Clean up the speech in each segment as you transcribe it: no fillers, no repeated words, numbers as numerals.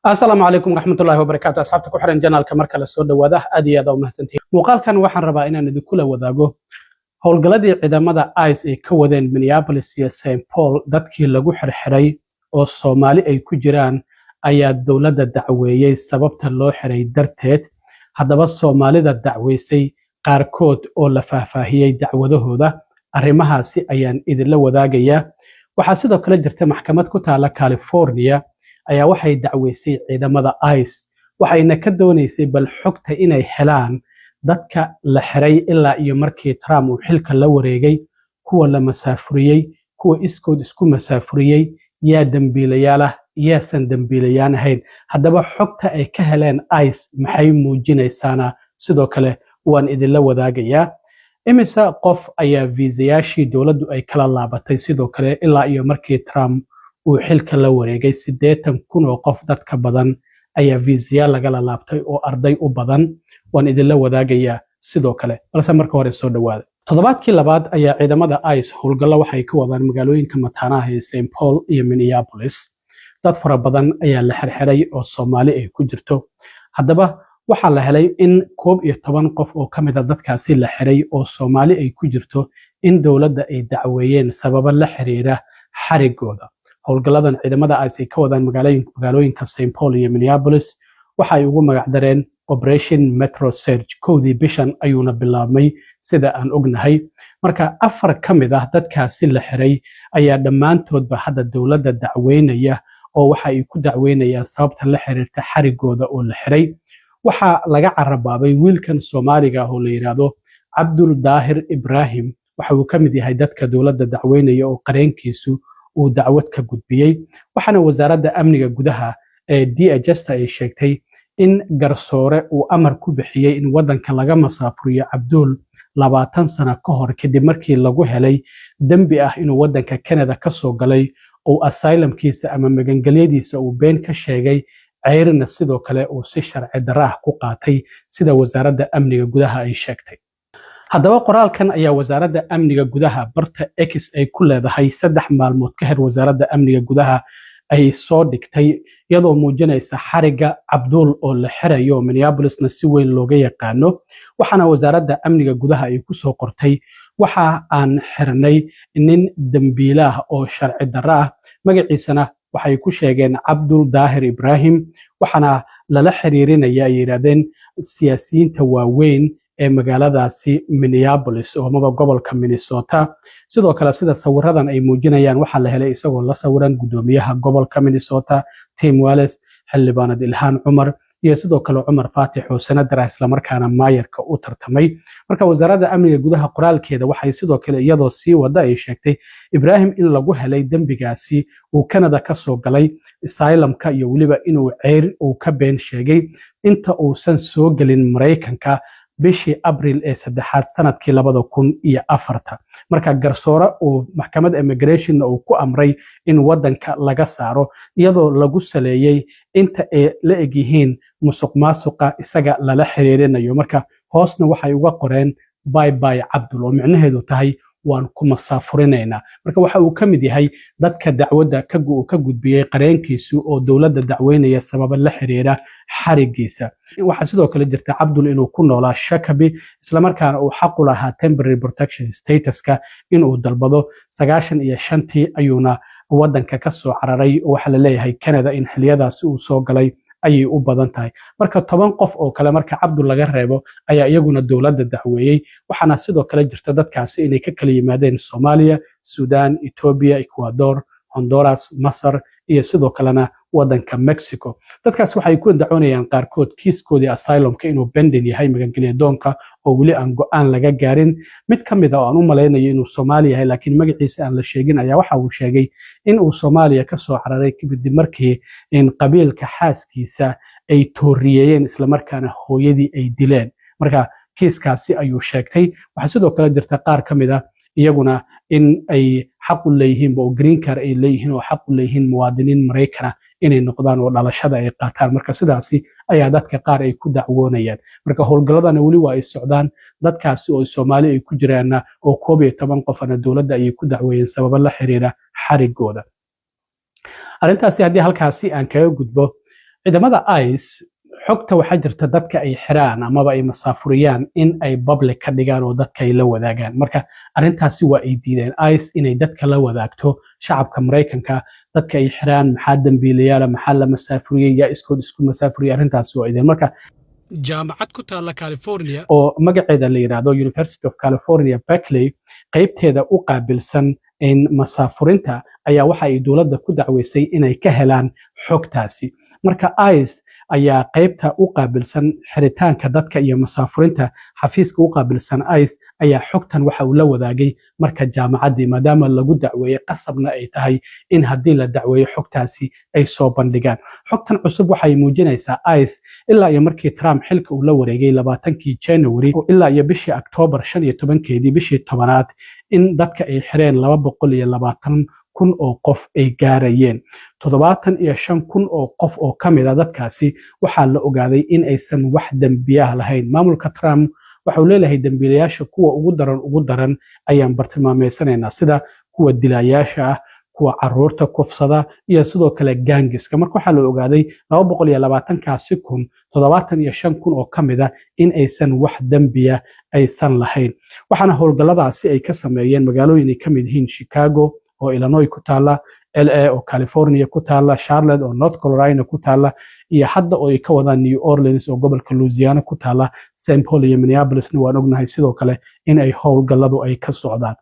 السلام عليكم ورحمة الله وبركاته أصحابتك وحرن جنال كمركز السود وده أدي هذا ومحسنتي وقال كان وحن ربا إن ندكله وذاقه howlgalladii ciidamada ICE ay ka wadeen Minneapolis iyo St. Paul dadkii lagu xirxiray oo Soomaali ay ku jiraan ayaa dawladda dacweeyay sababta loo xiray darteed haddaba Soomaalida dacweysay qaarkood oo la faahfaahiyay dacwadahooda arrimahaasi ayaan idinla wadaagayaa waxaa sidoo kale jirta maxkamad ku taala California ayaa waxay dacweysay ciidamada ICE waxayna ka doonaysay bal xogta inay helaan dadka la xiray ilaa iyo markii Trump uu xilka la wareegay kuwa la masaafuriyay kuwa iskood isku masaafuriyay yaa dambiilayaal ah yaasan dambiilayaan ahayn haddaba xogta ay ka heleen ICE maxay muujinaysaana sidoo kale waan idinla wadaagayaa imisa qof ayaa viisayaashii dawladdu ay kala laabatay sidoo kale ilaa iyo markii Trump uu xilka la wareegay 80,000 oo qof dadka badan ayaa viisayaal laga laabtay oo arday u badan waan idinla wadaagayaa sidoo kale balse marka hore soo dhawaada toddobaadkii labaad ayaa ciidamada ICE howlgallo waxay ka wadaan magaalooyinka mataanaha ee St. Paul iyo Minneapolis dad fara badan ayaa la xirxiray oo Soomaali ay ku jirto haddaba waxaa la helay in 11 qof oo kamid ah dadkaasi la xiray oo Soomaali ay ku jirto in dawladda ay dacweeyeen sababo la xiriira xarigooda howlgalladan ciidamada ICE ay ka wadaan magaalooyinka St. Paul iyo Minneapolis waxay ugu magac dareen Operation Metro Surge koodii bishan ayuuna bilaabmay sida aan ognahay marka 4 kamid ah dadkaasi la xiray ayaa dhammaantoodba hadda dawladda dacweynaya oo waxa ay ku dacweynayaan sababta la xiriirta xarigooda oo la xiray waxa laga carabaabay wiilkan Soomaaliga oo la yiraahdo Abdul Daahir Ibrahim waxa uu kamid yahay dadka dawladda dacweynaya oo qareenkiisu uu dacwad ka gudbiyay waxaana wasaaradda amniga gudaha ee DHS ay sheegtay in garsoore uu amar ku bixiyay in wadanka laga masaafuriyo Abdul 20 sano ka hor kadib markii lagu helay dambi ah inuu wadanka Canada ka soo galay oo asylumkiisa ama magangalyadiisa uu been ka sheegay ceyrina sidoo kale uu si sharci darro ah ku qaatay sida wasaaradda amniga gudaha ay sheegtay haddaba qoraalkan ayaa wasaaradda amniga gudaha barta X ay ku leedahay 3 maalmood ka hor wasaaradda amniga gudaha ay soo dhigtay iyadoo muujinaysa xariga Abdul oo la xirayo Minneapolisna si weyn looga yaqaano waxaana wasaaradda amniga gudaha ay ku soo qortay waxa aan xirnay nin dambiilaha oo sharci darro ah magaciisana waxay ku sheegeen Abdul Daahir Ibrahim waxaana lala xiriirinaya yiraahdeen siyaasiyiinta waaweyn ee magaaladaasi Minneapolis oo maba gobolka Minnesota sidoo kale sida sawiradan ay muujinayaan waxa la helay isagoo la sawiran gudoomiyaha gobolka Minnesota Tim Walz xildhibaanad Ilhaan Cumar iyo sidoo kale Cumar Faatix oo sanadara isla markaana maayarka u tartamay marka wasaaradda amniga gudaha qoraalkeeda waxay sidoo kale iyadoo sii wada ay sheegtay Ibrahim in lagu helay dambigaasi uu Canada ka soo galay asylumka iyo waliba inuu ceyr uu ka been sheegay inta uusan soo galin Mareykanka bishii Abriil ee 3 sanadkii 2004 marka garsoore uu maxkamad immigration uu ku amray in wadanka laga saaro iyadoo lagu saleeyay inta ay la egyihiin musuqmaasuqa isaga lala xiriirinayo marka hoosna waxay uga qoreen bye bye Abdul oo micnaheedu tahay waan ku masaafurinayna marka waxa uu kamid yahay dadka dacwadda ka gudbiyay qareenkiisu oo dawladda dacweynaya sabab la xiriira xarigiisa waxa sidoo kale jirta Abdul inuu ku noolaa Shakabi isla markaana uu xaq u lahaa temporary protection statuska inuu dalbado 95tii ayuuna wadanka ka soo cararay oo waxa la leeyahay Canada in xiliyadaasi uu soo galay ayay u badan tahay marka 10 qof oo kale marka Abdul laga reebo ayaa iyaguna dawladda dacweeyay waxaana sidoo kale jirta dadkaasi inay ka kala yimaadeen Soomaaliya Suudaan Ethiopia Ecuador Honduras Masar iyo sidoo kalena wadanka Mexico dadkaas waxay ku dacoonayaan qaarkood kiiskoodii asylumka inuu pending yahay magangalyo doonka oo wali aan go'aan laga gaarin mid kamid ah oo aan u maleynayo inuu Soomaali yahay laakiin magaciisa aan la sheegin ayaa waxa uu sheegay in uu Soomaaliya ka soo cararay kadib markii in qabiilka xaaskiisa ay tooriyeen isla markaana hooyadii ay dileen marka kiiskaasi ayuu sheegtay waxa sidoo kale jirta qaar kamid ah iyaguna in ay xaq u leeyihiin oo green card ay leeyihiin oo xaq u leeyihiin muwaadiniin Mareykan inay noqdaan oo dhalashada ay qaataan marka sidaasi ayaa dadka qaar ay ku dacwoonayaan marka howlgalladana wali waa ay socdaan dadkaasi oo Soomaali ay ku jiraan oo 11 qof ana dawladda ay ku dacweeyeen sabab la xiriira xarigooda arrintaasi haddii halkaasi aan kaga gudbo ciidamada ICE xogta waxaa jirta dadka ay xiraan amaba ay masaafuriyaan in ay public ka dhigaan oo dadka ay la wadaagaan marka arrintaasi waa ay diideen ICE inay dadka la wadaagto shacabka Mareykanka dadka ay xiraan maxaa dambiilayaal maxaa la masaafuriyay yaa iskood isku masaafuriyay arrintaasi waa idin marka jaamacad ku taala California oo magaceeda la yiraahdo University of California Berkeley qaybteeda u qaabilsan in masaafurinta ayaa waxa ay dawladda ku dacweysay inay ka helaan xogtaasi marka ICE ayaa qaybta u qaabilsan xiritaanka dadka iyo masaafurinta xafiiska u qaabilsan ICE ayaa xogtan waxa uu la wadaagay marka jaamacadii maadaama lagu dacweeyay qasabna ay tahay in haddii la dacweeyo xogtaasi ay soo bandhigaan xogtan cusub waxay muujinaysaa ICE ilaa iyo markii Trump xilka uu la wareegay 20kii January ilaa iyo bishii October 15keedii bishii 10aad in dadka ay xireen 220 kun oo qof ay gaarayeen 75 kun oo qof oo kamid ah dadkaasi waxaa la ogaaday in aysan wax dambiyaha lahayn maamulka Trump waxa uu leeyahay dambiilayaasha kuwa ugu daran ayaan bartilmaameysanaynaa sida kuwa dilayaasha ah kuwa caruurta kufsada iyo sidoo kale gaangiska marka waxaa la ogaaday 220kaasi kun 75 kun oo kamid ah in aysan wax dambiya aysan lahayn waxaana howlgalladaasi ay ka sameeyeen magaalooyin ka mid yihiin Chicago oo Illinois ku taala LA oo California ku taala Charlotte oo North Carolina ku taala iyo hadda oo ay ka wadaan New Orleans oo gobolka Louisiana ku taala St. Paul iyo Minneapolis waan ognahay sidoo kale in ay howlgalladu ay ka socdaan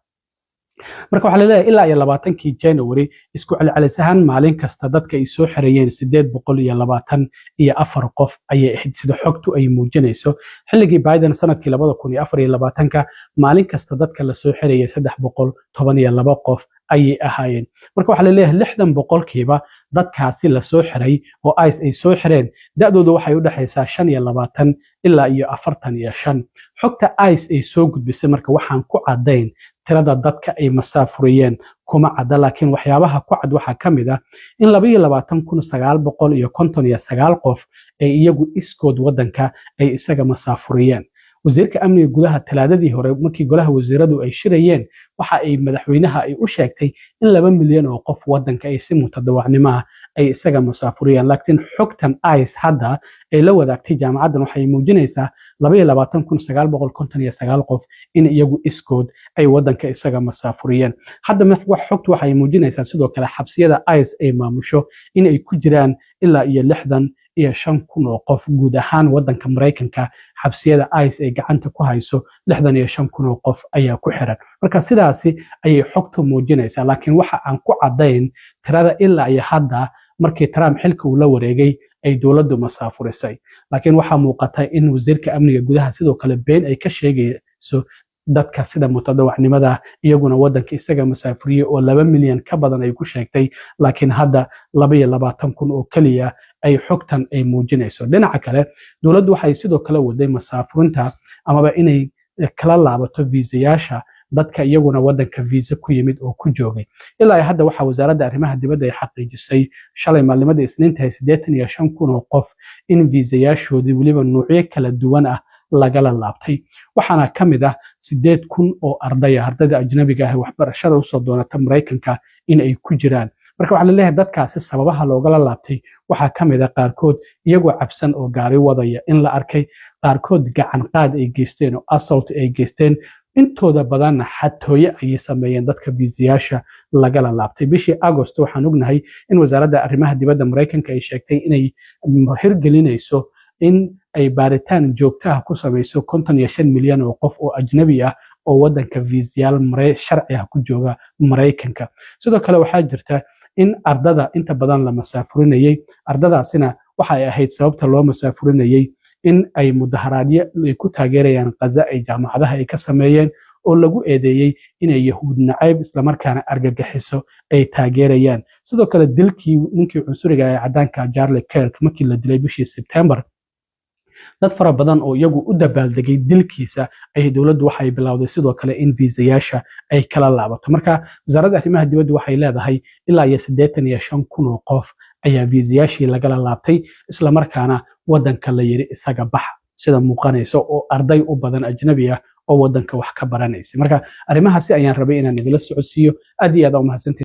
marka waxa la leeyahay ilaa iyo 20kii January isku celcelis ahaan maalin kasta dadka ay soo xareeyeen 824 qof ayay ahayd sida xogtu ay muujinayso xilligii Biden sanadkii 2024 maalin kasta dadka la soo xareeyay 312 qof ayay ahaayeen marka waxa la leeyahay 60% dadkaasi la soo xiray oo ICE ay soo xireen da'doodu waxay u dhaxaysaa 25 ilaa iyo 45 xogta ICE ay soo gudbisay marka waxaan ku cadayn tirada dadka ay masaafuriyeen kuma cadda laakiin waxyaabaha ku cad waxa kamid ah in 22959 qof ay iyagu iskood wadanka ay isaga masaafuriyeen wasiirka amniga gudaha talaadadii hore markii golaha wasiiradu ay shirayeen waxa ay madaxweynaha ay u sheegtay in 2 milyan oo qof wadanka ay si mutadawacnimo ah ay isaga masaafuriyeen laakiin xogtan ICE hadda ay la wadaagtay jaamacaddan waxay muujinaysaa 22959 qof in iyagu iskood ay wadanka isaga masaafuriyeen hadda wax xogtu waxay muujinaysaa sidoo kale xabsiyada ICE ay maamusho in ay ku jiraan ilaa iyo 65 kun oo qof guud ahaan wadanka Mareykanka xabsiyada ICE ay gacanta ku hayso 65 kun oo qof ayaa ku xiran marka sidaasi ayay xogtu muujinaysaa laakiin waxa aan ku cadayn tirada ilaa iyo hadda markii Trump xilka uu la wareegay ay dawladdu masaafurisay laakiin waxa muuqata in wasiirka amniga gudaha sidoo kale been ay ka sheegayso dadka sida mutadawacnimada iyaguna wadanka isaga masaafuriye oo 2 milyan ka badan ay ku sheegtay laakiin hadda 22 kun oo kaliya ay xogtan ay muujinayso dhinaca kale dawladdu waxay sidoo kale waday masaafurinta amaba inay kala laabato viisayaasha dadka iyaguna wadanka visa ku yimid oo ku joogay ilaa hadda waxa wasaaradda arrimaha dibadda ay xaqiijisay shalay maalimada Isniinta 85 kun oo qof in viisayaashoodii waliba noocyo kala duwan ah lagala laabtay waxaana kamid ah 8 kun oo ardayda ajnabiga ah waxbarashada u soo doonata Mareykanka in ay ku jiraan marka waxa la leeyahay dadkaasi sababaha loogala laabtay waxa kamid ah qaarkood iyagoo cabsan oo gaari wadaya in la arkay qaarkood gacan qaad ay geysteen oo assault ay geysteen intooda badan xatooye ay sameeyeen dadka viisayaasha lagala laabtay bishii August waxaan ognahay in wasaaradda arrimaha dibadda Mareykanka ay sheegtay inay hirgelinayso in ay baaritaan joogto ah ku samayso 55 milyan oo qof oo ajnabi ah oo wadanka viisayaal sharci ah ku jooga Mareykanka sidoo kale waxaa jirta in ardada inta badan la masaafurinayay ardadaasina waxay ahayd sababta loo masaafurinayay in ay mudaharaadyo ku taageerayaan Gaza ay jaamacadaha ay ka sameeyeen oo lagu eedeeyay inay yahuud nacayb isla markaana argagixiso ay taageerayaan sidoo kale dilkii ninkii cunsuriga ee cadaanka Charlie Kirk markii la dilay bishii September dad fara badan oo iyagu u dabaaldegay dilkiisa ay dawladdu waxay bilowday sidoo kale in viisayaasha ay kala laabato marka wasaaradda arrimaha dibadda waxay leedahay ilaa iyo 85 kun oo qof ayaa viisayaashii lagala laabtay isla markaana wadanka la yiri isaga bax sida muuqanayso oo arday u badan ajnabi ah oo wadanka wax ka baranaysa marka arrimahaasi ayaan rabay inaan idila socodsiiyo aad iyo aad u mahadsantahay